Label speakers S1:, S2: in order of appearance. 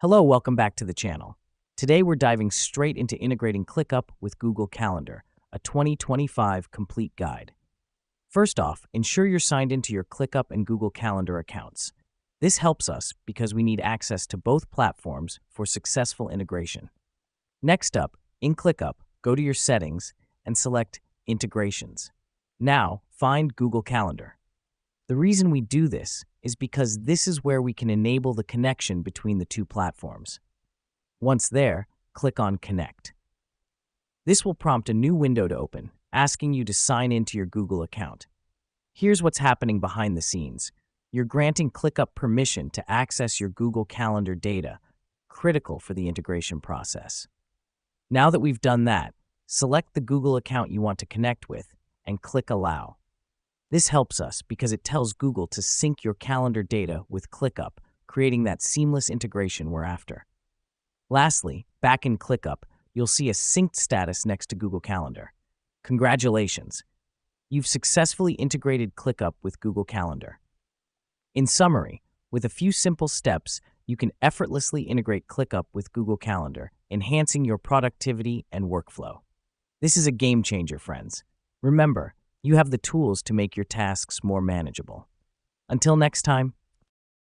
S1: Hello, welcome back to the channel. Today we're diving straight into integrating Clickup with Google Calendar, a 2025 complete guide. First off, ensure you're signed into your Clickup and Google Calendar accounts. This helps us because we need access to both platforms for successful integration. Next up, in Clickup, go to your settings and select Integrations. Now, find Google Calendar. The reason we do this is because this is where we can enable the connection between the two platforms. Once there, click on Connect. This will prompt a new window to open, asking you to sign into your Google account. Here's what's happening behind the scenes. You're granting ClickUp permission to access your Google Calendar data, critical for the integration process. Now that we've done that, select the Google account you want to connect with and click Allow. This helps us because it tells Google to sync your calendar data with ClickUp, creating that seamless integration we're after. Lastly, back in ClickUp, you'll see a synced status next to Google Calendar. Congratulations! You've successfully integrated ClickUp with Google Calendar. In summary, with a few simple steps, you can effortlessly integrate ClickUp with Google Calendar, enhancing your productivity and workflow. This is a game changer, friends. Remember, you have the tools to make your tasks more manageable. Until next time,